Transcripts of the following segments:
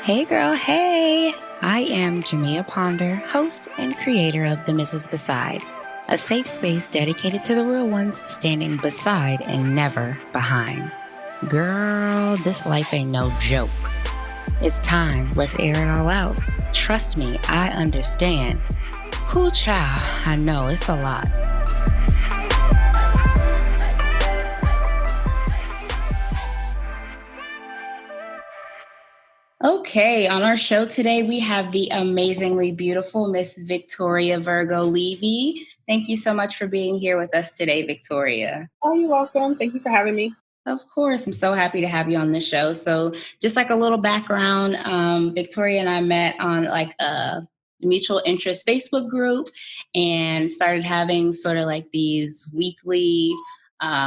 Hey girl, hey! I am Jamia Ponder, host and creator of The Mrs. Beside, a safe space dedicated to the real ones standing beside and never behind. Girl, this life ain't no joke. It's time, let's air it all out. Trust me, I understand. Whoo child, I know it's a lot. Okay, on our show today, we have the amazingly beautiful Miss Victoria Virgo-Levy. Thank you so much for being here with us today, Victoria. Oh, you're welcome. Thank you for having me. Of course, I'm so happy to have you on the show. So just like a little background, Victoria and I met on like a mutual interest Facebook group and started having sort of like these weekly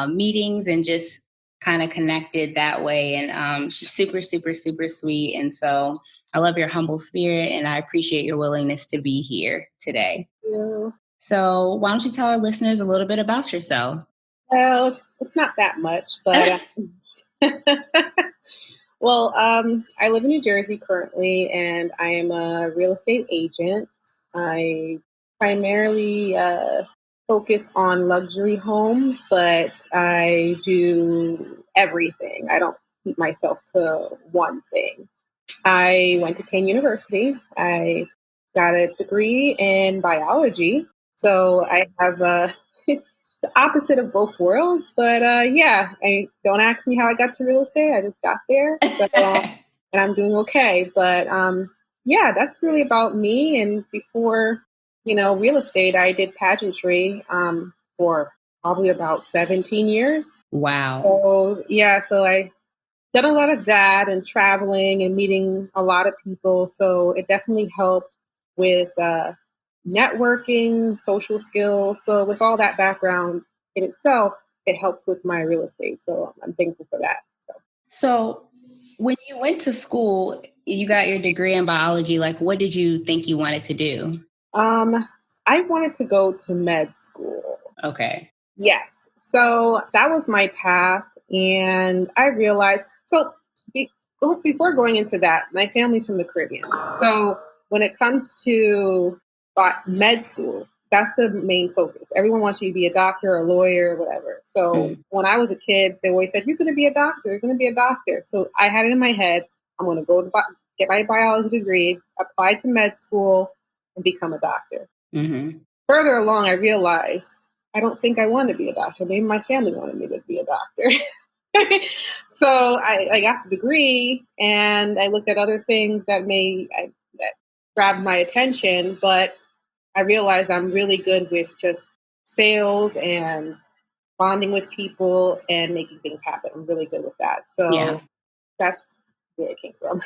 meetings and just kind of connected that way. And she's super, super, super sweet. And so I love your humble spirit and I appreciate your willingness to be here today. Yeah. So why don't you tell our listeners a little bit about yourself? Well, it's not that much, but well, I live in New Jersey currently, and I am a real estate agent. I primarily focus on luxury homes, but I do everything. I don't keep myself to one thing. I went to Kane University. I got a degree in biology. So I have it's the opposite of both worlds. But yeah, I don't ask me how I got to real estate. I just got there. So, and I'm doing okay. But yeah, that's really about me. And before, real estate, I did pageantry for probably about 17 years. Wow. So yeah, so I done a lot of that and traveling and meeting a lot of people. So it definitely helped with networking, social skills. So with all that background in itself, it helps with my real estate. So I'm thankful for that. So when you went to school, you got your degree in biology. Like, what did you think you wanted to do? I wanted to go to med school. Okay. Yes. So that was my path. And I realized, so before going into that, my family's from the Caribbean. So when it comes to med school, that's the main focus. Everyone wants you to be a doctor, a lawyer, whatever. So when I was a kid, they always said, you're going to be a doctor, you're going to be a doctor. So I had it in my head, I'm going to go to get my biology degree, apply to med school, and become a doctor. Mm-hmm. Further along, I realized I don't think I want to be a doctor. Maybe my family wanted me to be a doctor. So I got the degree and I looked at other things that that grabbed my attention, but I realized I'm really good with just sales and bonding with people and making things happen. I'm really good with that. So that's where it came from.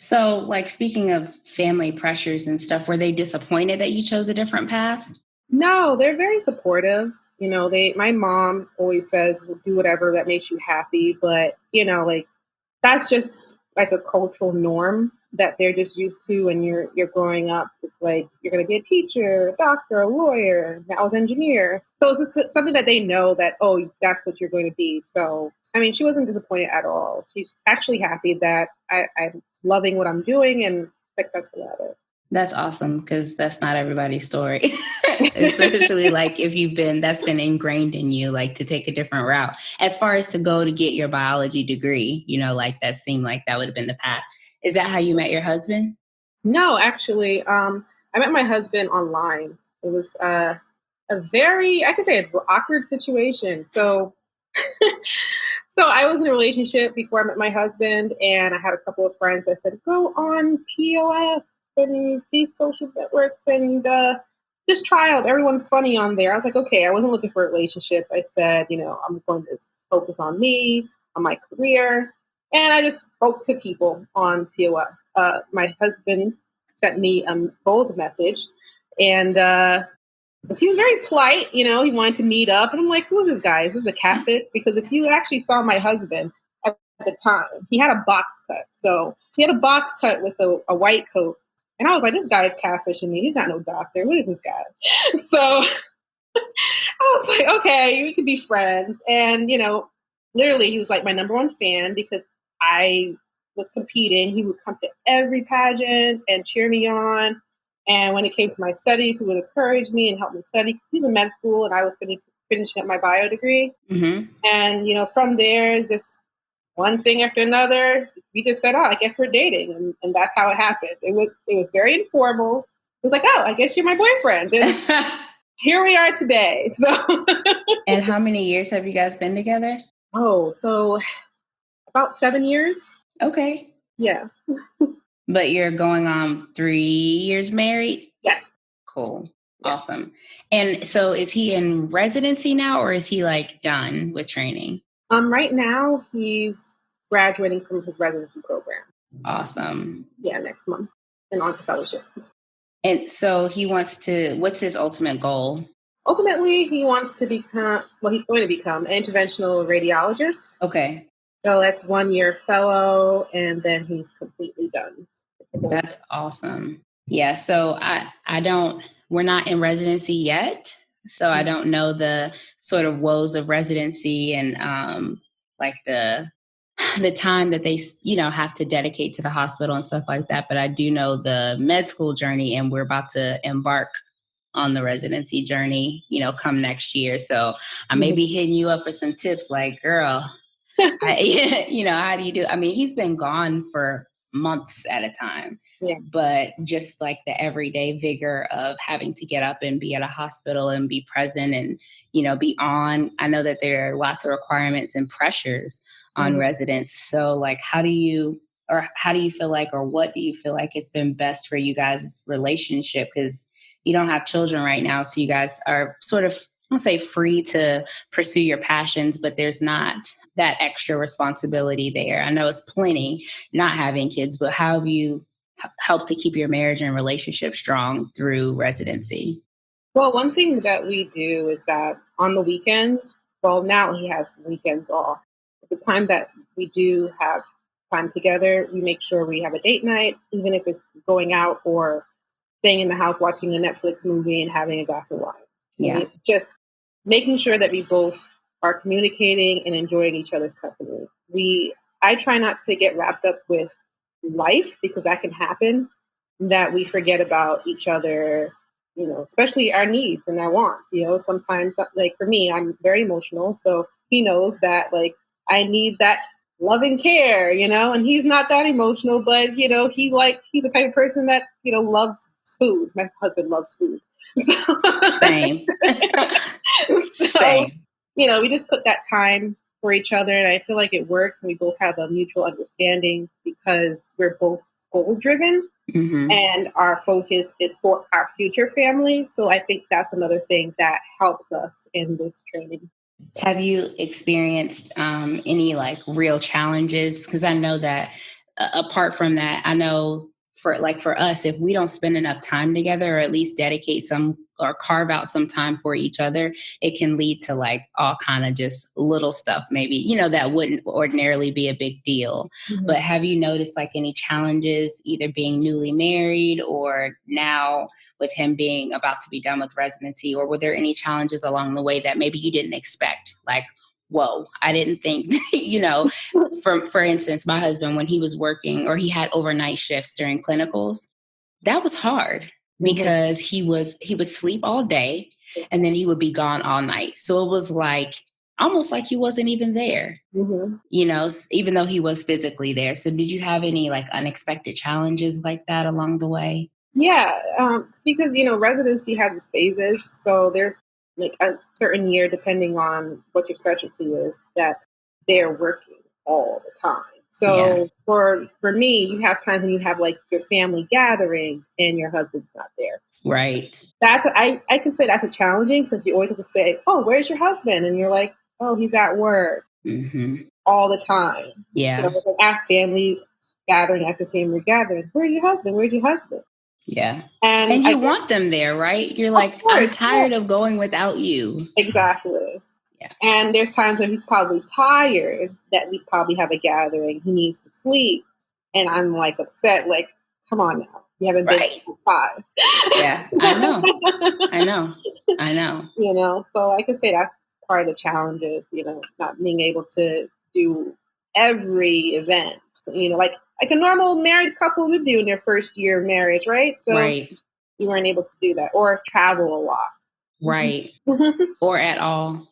So, like, speaking of family pressures and stuff, were they disappointed that you chose a different path? No, they're very supportive. My mom always says, do whatever that makes you happy. But, like, that's just like a cultural norm that they're just used to when you're growing up. It's like, you're going to be a teacher, a doctor, a lawyer. I was an engineer. So it's just something that they know that, oh, that's what you're going to be. So, I mean, she wasn't disappointed at all. She's actually happy that I'm loving what I'm doing and successful at it. That's awesome because that's not everybody's story, especially like if that's been ingrained in you, like to take a different route. As far as to go to get your biology degree, like that seemed like that would have been the path. Is that how you met your husband? No, actually, I met my husband online. It was I could say it's an awkward situation. So, so I was in a relationship before I met my husband, and I had a couple of friends that said, go on POF and these social networks and just try out. Everyone's funny on there. I was like, okay, I wasn't looking for a relationship. I said, I'm going to focus on me, on my career. And I just spoke to people on POF. My husband sent me a bold message, and he was very polite. He wanted to meet up. And I'm like, who is this guy? Is this a catfish? Because if you actually saw my husband at the time, he had a box cut. So he had a box cut with a white coat. And I was like, this guy is catfishing me. He's not no doctor. What is this guy? So I was like, okay, we could be friends. And, literally he was like my number one fan because I was competing, he would come to every pageant and cheer me on. And when it came to my studies, he would encourage me and help me study. He was in med school and I was finishing up my bio degree. Mm-hmm. And, from there, just one thing after another, we just said, oh, I guess we're dating. And that's how it happened. It was very informal. It was like, oh, I guess you're my boyfriend. And here we are today. So. And how many years have you guys been together? Oh, so about 7 years. Okay. Yeah. But you're going on 3 years married? Yes. Cool. Yeah. Awesome. And so is he in residency now, or is he like done with training? Right now he's graduating from his residency program. Awesome. Yeah, next month and on to fellowship. And so what's his ultimate goal? Ultimately, he wants to he's going to become an interventional radiologist. Okay. So that's 1 year fellow, and then he's completely done. That's awesome. Yeah. So we're not in residency yet. So I don't know the sort of woes of residency and like the time that they, have to dedicate to the hospital and stuff like that. But I do know the med school journey, and we're about to embark on the residency journey, come next year. So I may be hitting you up for some tips like, girl, how do you do? I mean, he's been gone for months at a time, but just like the everyday vigor of having to get up and be at a hospital and be present and, be on. I know that there are lots of requirements and pressures on residents. So like, how do you feel like, or what do you feel like it's been best for you guys' relationship? Because you don't have children right now. So you guys are sort of, I won't say free to pursue your passions, but there's not that extra responsibility there. I know it's plenty not having kids, but how have you helped to keep your marriage and relationship strong through residency? Well, one thing that we do is that on the weekends, well, now he has weekends off. At the time that we do have time together, we make sure we have a date night, even if it's going out or staying in the house watching a Netflix movie and having a glass of wine. Yeah. Just making sure that we both are communicating and enjoying each other's company. I try not to get wrapped up with life, because that can happen, that we forget about each other, especially our needs and our wants. Sometimes, like for me, I'm very emotional. So he knows that like I need that love and care, and he's not that emotional, but he's the type of person that, loves food. My husband loves food. Same. So, Same. we just put that time for each other, and I feel like it works, and we both have a mutual understanding because we're both goal driven, and our focus is for our future family. So I think that's another thing that helps us in this training. Have you experienced any like real challenges? Because I know that apart from that, I know for us, if we don't spend enough time together, or at least dedicate some or carve out some time for each other, it can lead to like all kind of just little stuff, maybe, that wouldn't ordinarily be a big deal. But have you noticed like any challenges either being newly married or now with him being about to be done with residency, or were there any challenges along the way that maybe you didn't expect? Like, whoa, I didn't think, for instance, my husband, when he was working or he had overnight shifts during clinicals, that was hard because he would sleep all day and then he would be gone all night. So it was like, almost like he wasn't even there, even though he was physically there. So did you have any like unexpected challenges like that along the way? Yeah, because, residency has its phases. So there's like a certain year, depending on what your specialty is, that they're working all the time. So for me, you have times when you have like your family gatherings and your husband's not there. Right. I can say that's a challenging, because you always have to say, oh, where's your husband? And you're like, oh, he's at work all the time. Yeah. So at family gathering after family gathering, where's your husband? Where's your husband? Yeah. And you want them there, right? You're like, I'm tired of going without you. Exactly. Yeah. And there's times when he's probably tired that we probably have a gathering. He needs to sleep. And I'm like upset, like, come on now. You haven't been to 5. Yeah, I know. So I can say that's part of the challenges, not being able to do every event. So, like like a normal married couple would do in their first year of marriage, right? So right, you weren't able to do that or travel a lot. right, or at all.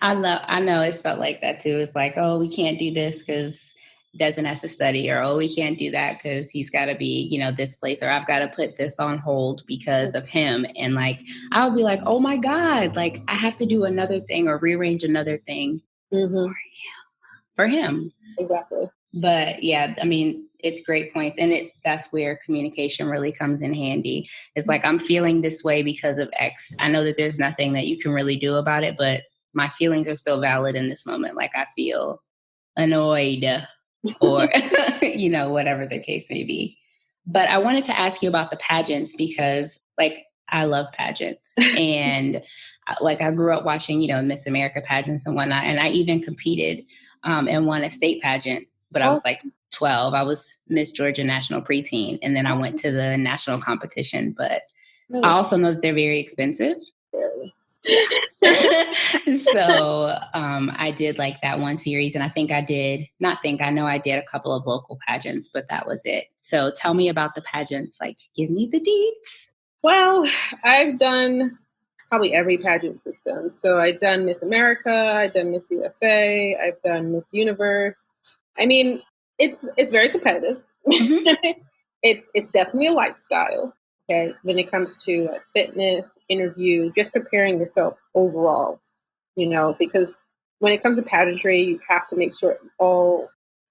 I know it's felt like that too. It's like, oh, we can't do this because Desmond has to study, or oh, we can't do that because he's got to be, this place, or I've got to put this on hold because of him. And like, I'll be like, oh my God, like I have to do another thing or rearrange another thing for him. Exactly. But yeah, I mean, it's great points. And that's where communication really comes in handy. It's like, I'm feeling this way because of X. I know that there's nothing that you can really do about it, but my feelings are still valid in this moment. Like I feel annoyed or, whatever the case may be. But I wanted to ask you about the pageants because like, I love pageants and like I grew up watching, Miss America pageants and whatnot. And I even competed and won a state pageant, but I was like 12. I was Miss Georgia National Preteen. And then I went to the national competition, but I also know that they're very expensive. So I did like that one series, and I know I did a couple of local pageants, but that was it. So tell me about the pageants, like give me the deets. Well, I've done probably every pageant system. So I've done Miss America, I've done Miss USA, I've done Miss Universe. I mean, it's very competitive. Mm-hmm. It's definitely a lifestyle. Okay, when it comes to fitness, interview, just preparing yourself overall, because when it comes to pageantry, you have to make sure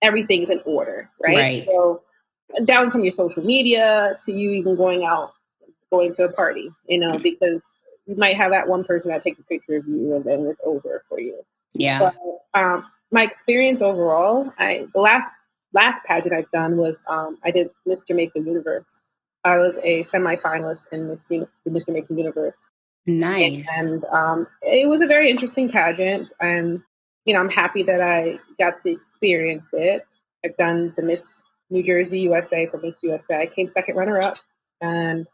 everything's in order, right? So down from your social media to you even going to a party, because you might have that one person that takes a picture of you and then it's over for you. Yeah. But my experience overall, the last pageant I've done was I did Miss Jamaica Universe. I was a semifinalist in Miss Jamaica Universe. Nice. And it was a very interesting pageant. And, I'm happy that I got to experience it. I've done the Miss New Jersey USA for Miss USA. I came second runner-up. And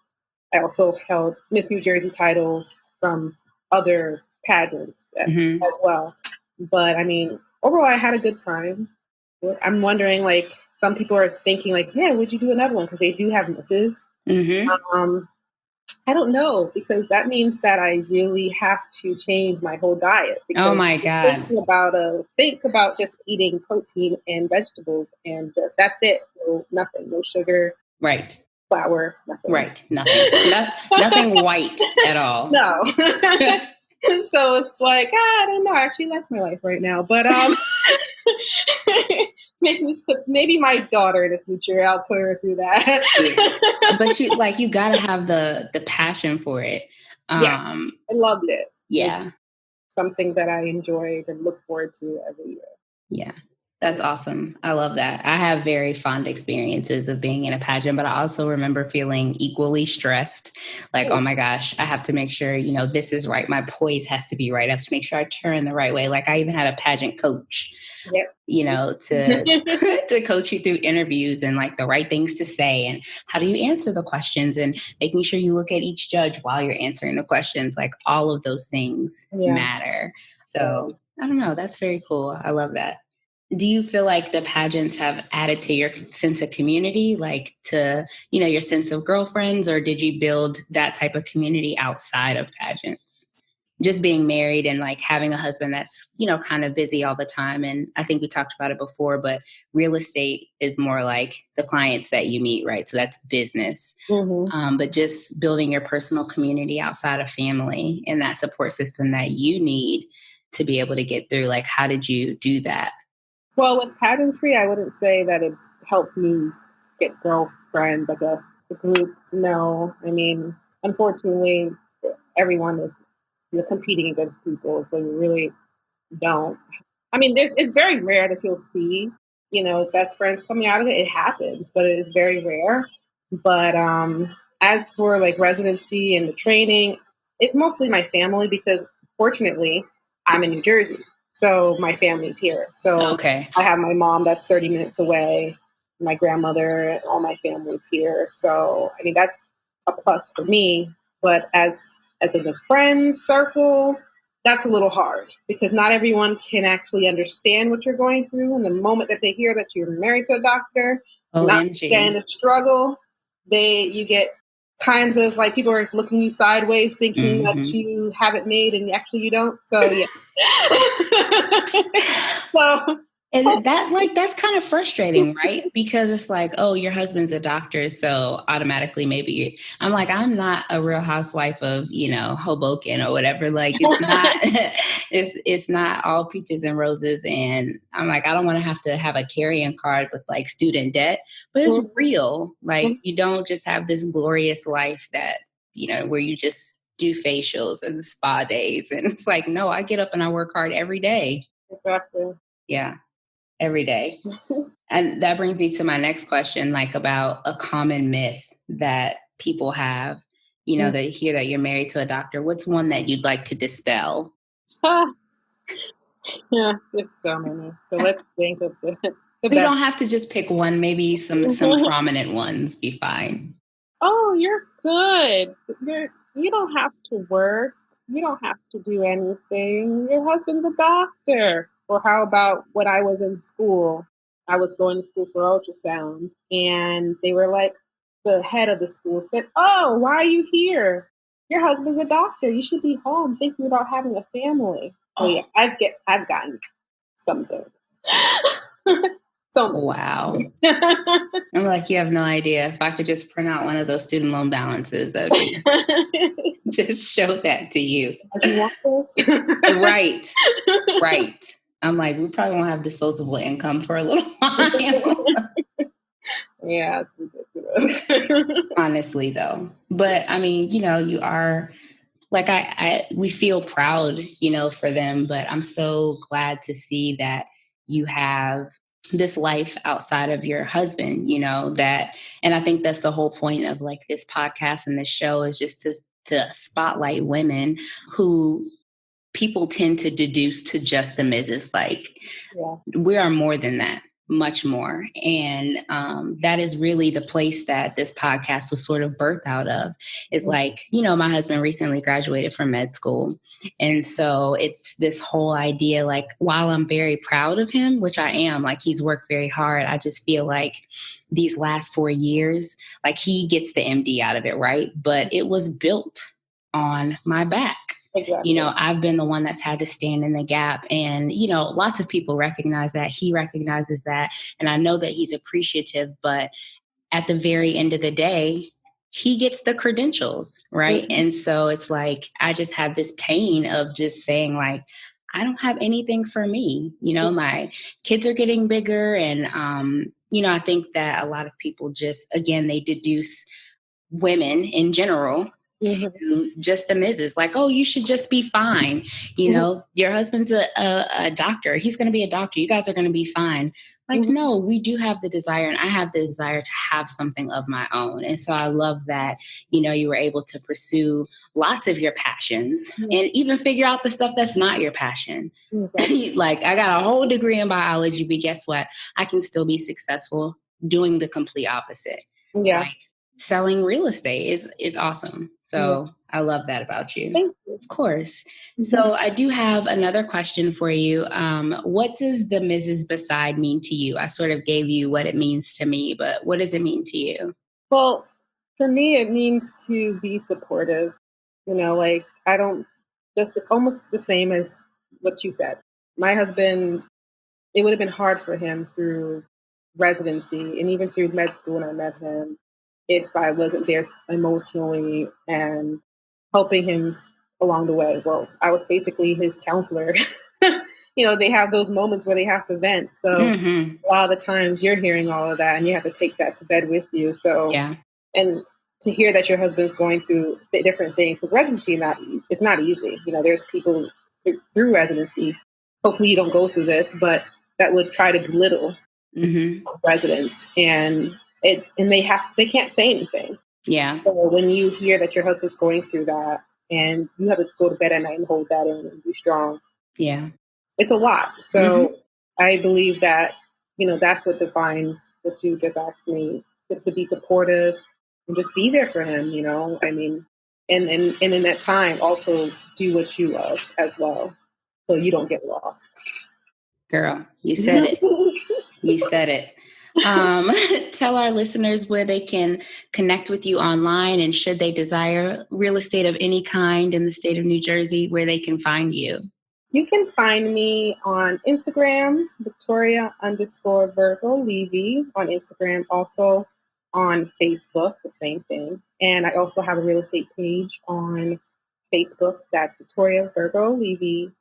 I also held Miss New Jersey titles from other pageants as well. But, I mean, overall, I had a good time. I'm wondering, like, some people are thinking, like, yeah, would you do another one? Because they do have misses. I don't know, because that means that I really have to change my whole diet. Oh my God. Think about just eating protein and vegetables and just, that's it. No, nothing, no sugar. Right. Flour, nothing. Right. Nothing. Nothing white at all. No. So it's like, I don't know. I actually like my life right now, but maybe my daughter in the future, I'll put her through that. Yeah. But you gotta have the passion for it. Yeah, I loved it. Yeah, it's something that I enjoyed and look forward to every year. Yeah. That's awesome. I love that. I have very fond experiences of being in a pageant, but I also remember feeling equally stressed. Like, oh my gosh, I have to make sure, this is right. My poise has to be right. I have to make sure I turn the right way. Like I even had a pageant coach, to coach you through interviews and like the right things to say and how do you answer the questions and making sure you look at each judge while you're answering the questions. Like all of those things matter. So I don't know. That's very cool. I love that. Do you feel like the pageants have added to your sense of community, like to, your sense of girlfriends, or did you build that type of community outside of pageants? Just being married and like having a husband that's, kind of busy all the time. And I think we talked about it before, but real estate is more like the clients that you meet, right? So that's business. But just building your personal community outside of family and that support system that you need to be able to get through. Like, how did you do that? Well, with pageantry, I wouldn't say that it helped me get girlfriends, like a group. No, I mean, unfortunately, everyone is competing against people, so you really don't. I mean, it's very rare that you'll see, best friends coming out of it. It happens, but it is very rare. But as for like residency and the training, it's mostly my family because fortunately, I'm in New Jersey. So my family's here. So I have my mom that's 30 minutes away, my grandmother, all my family's here. So, I mean, that's a plus for me. But as in the friends circle, that's a little hard because not everyone can actually understand what you're going through. And the moment that they hear that you're married to a doctor, not getting OMG. the struggle, you get kinds of like people are looking you sideways, thinking that Hmm. you have it made, and actually you don't. So yeah. So And that's kind of frustrating, right? Because it's like, oh, your husband's a doctor, so automatically I'm like, I'm not a real housewife of, Hoboken or whatever. Like it's not, it's not all peaches and roses. And I'm like, I don't want to have a carrying card with like student debt, but it's real. Like you don't just have this glorious life that, where you just do facials and spa days. And it's like, no, I get up and I work hard every day. exactly. Yeah. Every day. And that brings me to my next question, like about a common myth that people have, they hear that you're married to a doctor. What's one that you'd like to dispel? Yeah, there's so many. So let's think of the We best. don't have to just pick one, maybe some prominent ones be fine. Oh, you're good. You don't have to work. You don't have to do anything. Your husband's a doctor. Or how about when I was in school? I was going to school for ultrasound, and they were like, the head of the school said, "Oh, why are you here? Your husband's a doctor. You should be home thinking about having a family." Oh yeah, I've gotten some things. So Wow. I'm like, you have no idea. If I could just print out one of those student loan balances, that would be just show that to you. You want this? Right. Right. I'm like, we probably won't have disposable income for a little while. Yeah, it's ridiculous. Honestly, though. But I mean, you are like, we feel proud, for them, but I'm so glad to see that you have this life outside of your husband, and I think that's the whole point of like this podcast and this show is just to spotlight women who people tend to deduce to just the Mrs. Like, Yeah. we are more than that, much more. And that is really the place that this podcast was sort of birthed out of. Is like, my husband recently graduated from med school. And so it's this whole idea, like, while I'm very proud of him, which I am, like, he's worked very hard, I just feel like these last 4 years, like, he gets the MD out of it, right? But it was built on my back. Exactly. I've been the one that's had to stand in the gap. And, lots of people recognize that. He recognizes that. And I know that he's appreciative. But at the very end of the day, he gets the credentials, right? Mm-hmm. And so it's like, I just have this pain of just saying, like, I don't have anything for me. My kids are getting bigger. And, I think that a lot of people just, again, they deduce women in general to just the Mrs. Like, oh, you should just be fine. Your husband's a doctor. He's going to be a doctor. You guys are going to be fine. Like, no, we do have the desire, and I have the desire to have something of my own. And so I love that, you were able to pursue lots of your passions and even figure out the stuff that's not your passion. Like, I got a whole degree in biology, but guess what? I can still be successful doing the complete opposite. Yeah. Like, selling real estate is awesome. So I love that about you. Thank you. Of course. So I do have another question for you. What does the Mrs. Beside mean to you? I sort of gave you what it means to me, but what does it mean to you? Well, for me, it means to be supportive. Like it's almost the same as what you said. My husband, it would have been hard for him through residency and even through med school when I met him if I wasn't there emotionally and helping him along the way. Well, I was basically his counselor. They have those moments where they have to vent. So a lot of the times you're hearing all of that and you have to take that to bed with you. So, and to hear that your husband's going through different things, because residency it's not easy. There's people through residency. Hopefully you don't go through this, but that would try to belittle residents, and they can't say anything. Yeah. So when you hear that your husband's going through that, and you have to go to bed at night and hold that in and be strong. Yeah. It's a lot. So I believe that, that's what defines what you just asked me, just to be supportive and just be there for him, I mean, and in that time also do what you love as well, so you don't get lost. Girl, you said it. You said it. Tell our listeners where they can connect with you online, and should they desire real estate of any kind in the state of New Jersey, where they can find you. You can find me on Instagram, Victoria_Virgo-Levy on Instagram, also on Facebook, the same thing. And I also have a real estate page on Facebook. That's Victoria Virgo-Levy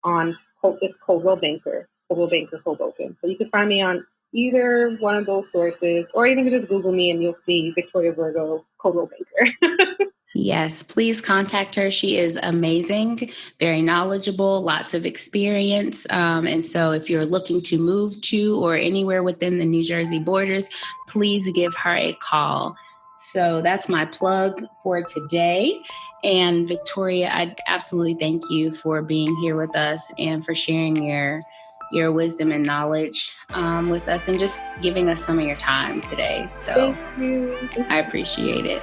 on it's Coldwell Banker Hoboken. So you can find me on either one of those sources, or even just Google me and you'll see Victoria Virgo Coldwell Banker. Yes, please contact her. She is amazing, very knowledgeable, lots of experience. And so if you're looking to move to or anywhere within the New Jersey borders, please give her a call. So that's my plug for today. And Victoria, I absolutely thank you for being here with us and for sharing your wisdom and knowledge with us, and just giving us some of your time today. So Thank you. I appreciate it.